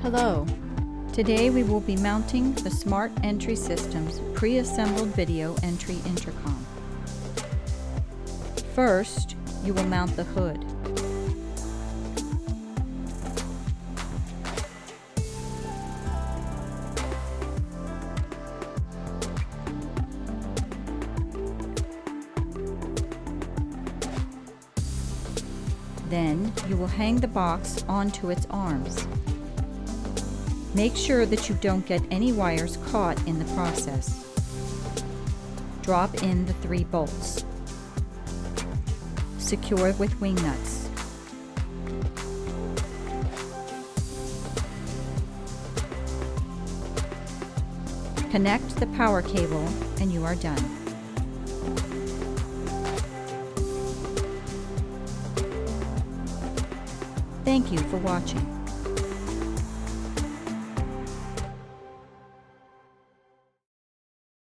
Hello. Today we will be mounting the Smart Entry System's pre-assembled video entry intercom. First, you will mount the hood. Then, you will hang the box onto its arms. Make sure that you don't get any wires caught in the process. Drop in the 3 bolts. Secure with wing nuts. Connect the power cable and you are done. Thank you for watching.